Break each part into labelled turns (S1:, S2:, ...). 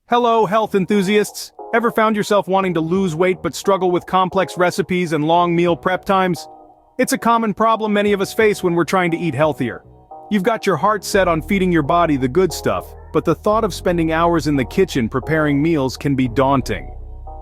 S1: Hello, health enthusiasts! Ever found yourself wanting to lose weight but struggle with complex recipes and long meal prep times? It's a common problem many of us face when we're trying to eat healthier. You've got your heart set on feeding your body the good stuff, but the thought of spending hours in the kitchen preparing meals can be daunting.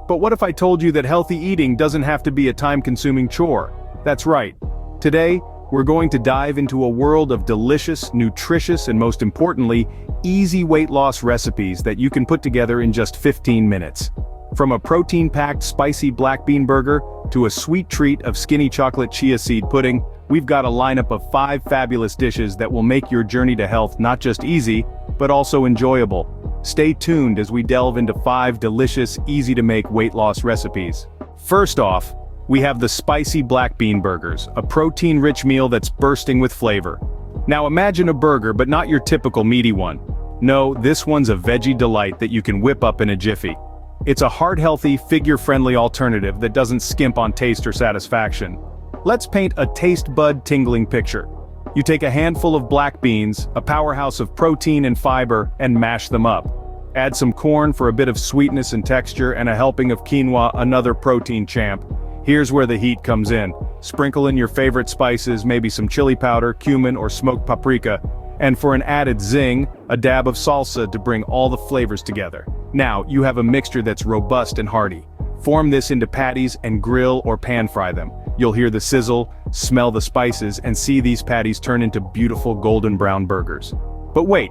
S1: But what if I told you that healthy eating doesn't have to be a time-consuming chore? That's right. Today, we're going to dive into a world of delicious, nutritious, and most importantly, easy weight loss recipes that you can put together in just 15 minutes. From a protein-packed spicy black bean burger to a sweet treat of skinny chocolate chia seed pudding, we've got a lineup of 5 fabulous dishes that will make your journey to health not just easy, but also enjoyable. Stay tuned as we delve into 5 delicious, easy-to-make weight loss recipes. First off, we have the spicy black bean burgers, a protein-rich meal that's bursting with flavor. Now imagine a burger, but not your typical meaty one. No, this one's a veggie delight that you can whip up in a jiffy. It's a heart-healthy, figure-friendly alternative that doesn't skimp on taste or satisfaction. Let's paint a taste bud-tingling picture. You take a handful of black beans, a powerhouse of protein and fiber, and mash them up. Add some corn for a bit of sweetness and texture, and a helping of quinoa, another protein champ. Here's where the heat comes in. Sprinkle in your favorite spices, maybe some chili powder, cumin, or smoked paprika. And for an added zing, a dab of salsa to bring all the flavors together. Now, you have a mixture that's robust and hearty. Form this into patties and grill or pan fry them. You'll hear the sizzle, smell the spices, and see these patties turn into beautiful golden brown burgers. But wait,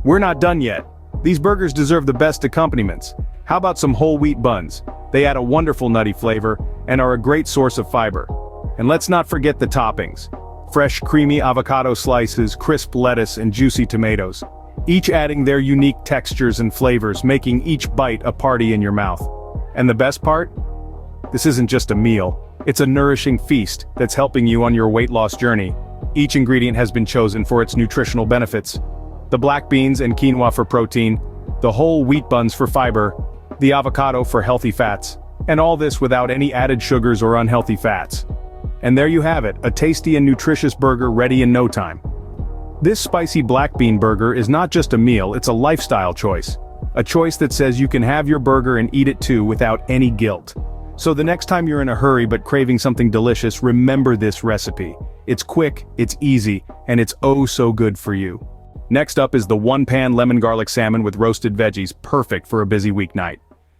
S1: we're not done yet. These burgers deserve the best accompaniments. How about some whole wheat buns? They add a wonderful nutty flavor and are a great source of fiber. And let's not forget the toppings. Fresh creamy avocado slices, crisp lettuce, and juicy tomatoes. Each adding their unique textures and flavors, making each bite a party in your mouth. And the best part? This isn't just a meal. It's a nourishing feast that's helping you on your weight loss journey. Each ingredient has been chosen for its nutritional benefits. The black beans and quinoa for protein, the whole wheat buns for fiber, the avocado for healthy fats, and all this without any added sugars or unhealthy fats. And there you have it, a tasty and nutritious burger ready in no time. This spicy black bean burger is not just a meal, it's a lifestyle choice. A choice that says you can have your burger and eat it too without any guilt. So the next time you're in a hurry but craving something delicious, remember this recipe. It's quick, it's easy, and it's oh so good for you. Next up is the one-pan lemon garlic salmon with roasted veggies, perfect for a busy weeknight.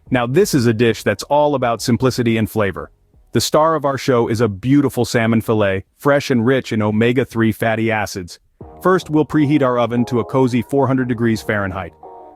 S1: Now this is a dish that's all about simplicity and flavor. The star of our show is a beautiful salmon fillet, fresh and rich in omega-3 fatty acids. First, we'll preheat our oven to a cozy 400 degrees Fahrenheit.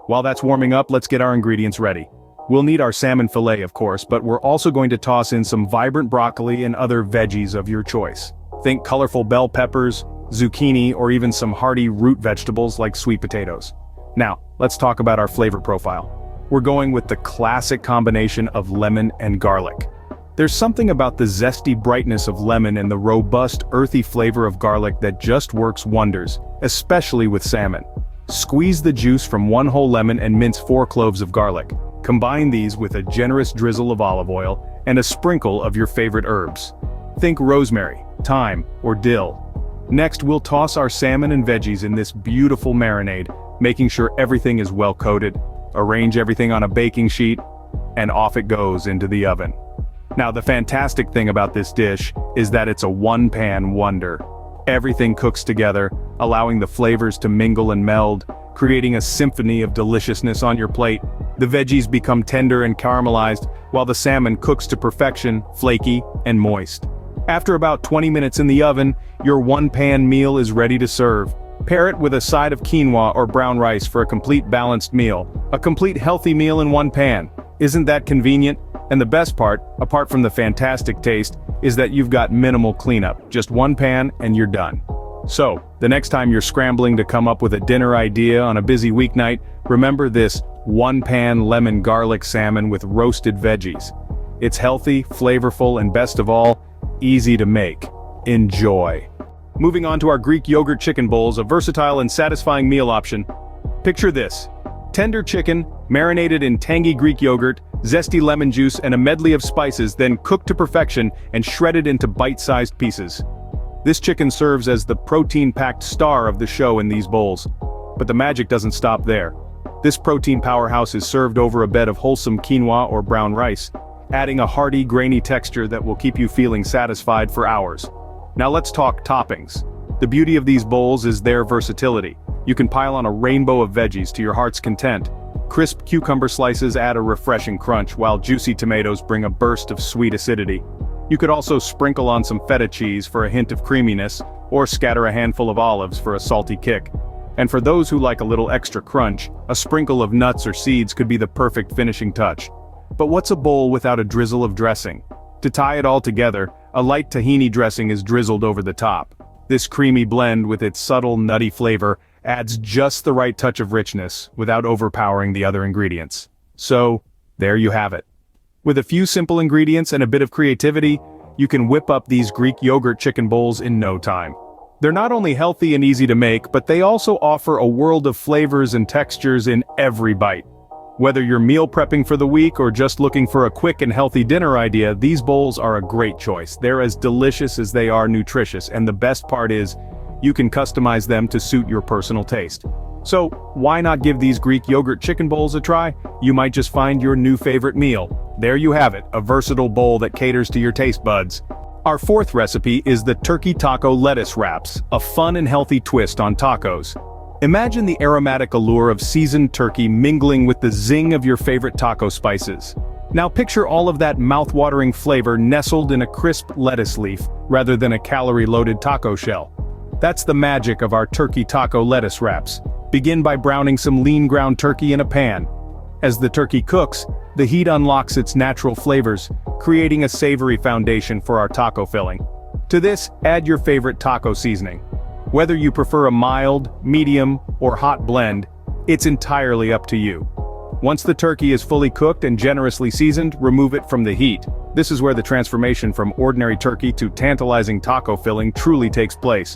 S1: While that's warming up, let's get our ingredients ready. We'll need our salmon fillet, of course, but we're also going to toss in some vibrant broccoli and other veggies of your choice. Think colorful bell peppers, zucchini, or even some hearty root vegetables like sweet potatoes. Now, let's talk about our flavor profile. We're going with the classic combination of lemon and garlic. There's something about the zesty brightness of lemon and the robust, earthy flavor of garlic that just works wonders, especially with salmon. Squeeze the juice from one whole lemon and mince 4 cloves of garlic. Combine these with a generous drizzle of olive oil and a sprinkle of your favorite herbs. Think rosemary, thyme, or dill. Next, we'll toss our salmon and veggies in this beautiful marinade, making sure everything is well coated. Arrange everything on a baking sheet, and off it goes into the oven. Now the fantastic thing about this dish is that it's a one-pan wonder. Everything cooks together, allowing the flavors to mingle and meld, creating a symphony of deliciousness on your plate. The veggies become tender and caramelized, while the salmon cooks to perfection, flaky and moist. After about 20 minutes in the oven, your one-pan meal is ready to serve. Pair it with a side of quinoa or brown rice for a complete balanced meal. A complete healthy meal in one pan. Isn't that convenient? And the best part, apart from the fantastic taste, is that you've got minimal cleanup. Just one pan and you're done. So, the next time you're scrambling to come up with a dinner idea on a busy weeknight, remember this one-pan lemon garlic salmon with roasted veggies. It's healthy, flavorful, and best of all, easy to make. Enjoy. Moving on to our Greek yogurt chicken bowls, a versatile and satisfying meal option. Picture this. Tender chicken, marinated in tangy Greek yogurt, zesty lemon juice, and a medley of spices, then cooked to perfection and shredded into bite-sized pieces. This chicken serves as the protein-packed star of the show in these bowls. But the magic doesn't stop there. This protein powerhouse is served over a bed of wholesome quinoa or brown rice, adding a hearty, grainy texture that will keep you feeling satisfied for hours. Now let's talk toppings. The beauty of these bowls is their versatility. You can pile on a rainbow of veggies to your heart's content. Crisp cucumber slices add a refreshing crunch, while juicy tomatoes bring a burst of sweet acidity. You could also sprinkle on some feta cheese for a hint of creaminess, or scatter a handful of olives for a salty kick. And for those who like a little extra crunch, a sprinkle of nuts or seeds could be the perfect finishing touch. But what's a bowl without a drizzle of dressing? To tie it all together, a light tahini dressing is drizzled over the top. This creamy blend with its subtle, nutty flavor adds just the right touch of richness without overpowering the other ingredients. So, there you have it. With a few simple ingredients and a bit of creativity, you can whip up these Greek yogurt chicken bowls in no time. They're not only healthy and easy to make, but they also offer a world of flavors and textures in every bite. Whether you're meal prepping for the week or just looking for a quick and healthy dinner idea, these bowls are a great choice. They're as delicious as they are nutritious, and the best part is, you can customize them to suit your personal taste. So, why not give these Greek yogurt chicken bowls a try? You might just find your new favorite meal. There you have it, a versatile bowl that caters to your taste buds. Our fourth recipe is the turkey taco lettuce wraps, a fun and healthy twist on tacos. Imagine the aromatic allure of seasoned turkey mingling with the zing of your favorite taco spices. Now picture all of that mouth-watering flavor nestled in a crisp lettuce leaf, rather than a calorie-loaded taco shell. That's the magic of our turkey taco lettuce wraps. Begin by browning some lean ground turkey in a pan. As the turkey cooks, the heat unlocks its natural flavors, creating a savory foundation for our taco filling. To this, add your favorite taco seasoning. Whether you prefer a mild, medium, or hot blend, it's entirely up to you. Once the turkey is fully cooked and generously seasoned, remove it from the heat. This is where the transformation from ordinary turkey to tantalizing taco filling truly takes place.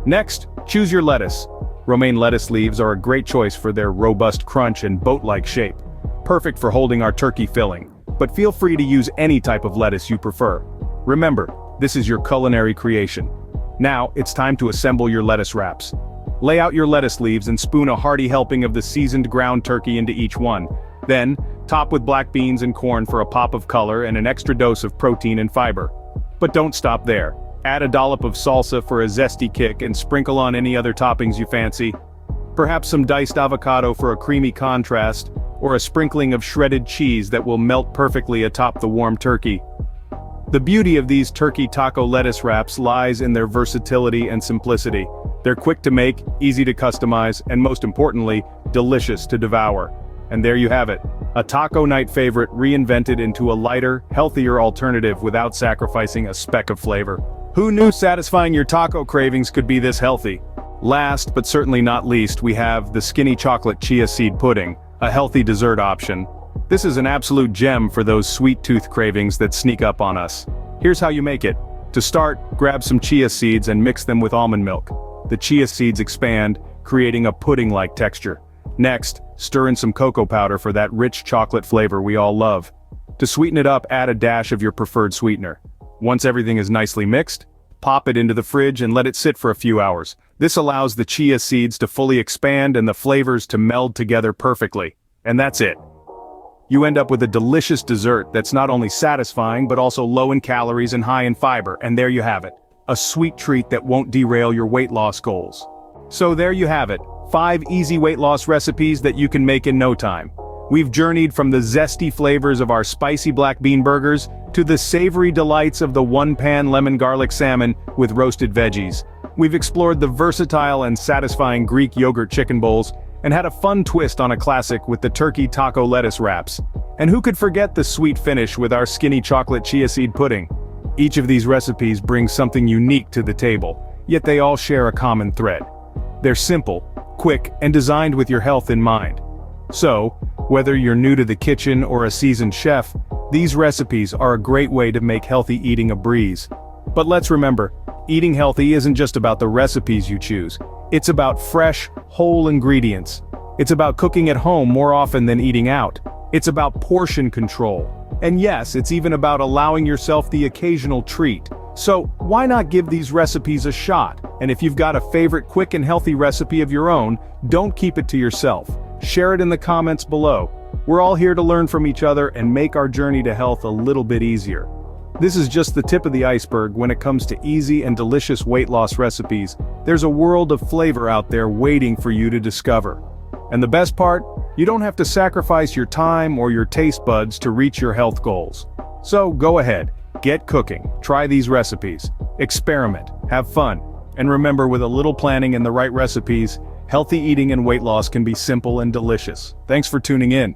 S1: Next, choose your lettuce. Romaine lettuce leaves are a great choice for their robust crunch and boat-like shape. Perfect for holding our turkey filling, but feel free to use any type of lettuce you prefer. Remember, this is your culinary creation. Now, it's time to assemble your lettuce wraps. Lay out your lettuce leaves and spoon a hearty helping of the seasoned ground turkey into each one. Then, top with black beans and corn for a pop of color and an extra dose of protein and fiber. But don't stop there. Add a dollop of salsa for a zesty kick and sprinkle on any other toppings you fancy. Perhaps some diced avocado for a creamy contrast, or a sprinkling of shredded cheese that will melt perfectly atop the warm turkey. The beauty of these turkey taco lettuce wraps lies in their versatility and simplicity. They're quick to make, easy to customize, and most importantly, delicious to devour. And there you have it, a taco night favorite reinvented into a lighter, healthier alternative without sacrificing a speck of flavor. Who knew satisfying your taco cravings could be this healthy? Last, but certainly not least, we have the skinny chocolate chia seed pudding, a healthy dessert option. This is an absolute gem for those sweet tooth cravings that sneak up on us. Here's how you make it. To start, grab some chia seeds and mix them with almond milk. The chia seeds expand, creating a pudding-like texture. Next, stir in some cocoa powder for that rich chocolate flavor we all love. To sweeten it up, add a dash of your preferred sweetener. Once everything is nicely mixed, pop it into the fridge and let it sit for a few hours. This allows the chia seeds to fully expand and the flavors to meld together perfectly. And that's it. You end up with a delicious dessert that's not only satisfying but also low in calories and high in fiber, and there you have it. A sweet treat that won't derail your weight loss goals. So there you have it, 5 easy weight loss recipes that you can make in no time. We've journeyed from the zesty flavors of our spicy black bean burgers to the savory delights of the one-pan lemon garlic salmon with roasted veggies. We've explored the versatile and satisfying Greek yogurt chicken bowls, and had a fun twist on a classic with the turkey taco lettuce wraps. And who could forget the sweet finish with our skinny chocolate chia seed pudding? Each of these recipes brings something unique to the table, yet they all share a common thread. They're simple, quick, and designed with your health in mind. So, whether you're new to the kitchen or a seasoned chef, these recipes are a great way to make healthy eating a breeze. But let's remember, eating healthy isn't just about the recipes you choose. It's about fresh, whole ingredients. It's about cooking at home more often than eating out. It's about portion control. And yes, it's even about allowing yourself the occasional treat. So, why not give these recipes a shot? And if you've got a favorite quick and healthy recipe of your own, don't keep it to yourself. Share it in the comments below. We're all here to learn from each other and make our journey to health a little bit easier. This is just the tip of the iceberg when it comes to easy and delicious weight loss recipes. There's a world of flavor out there waiting for you to discover. And the best part? You don't have to sacrifice your time or your taste buds to reach your health goals. So go ahead, get cooking, try these recipes, experiment, have fun, and remember, with a little planning and the right recipes, healthy eating and weight loss can be simple and delicious. Thanks for tuning in.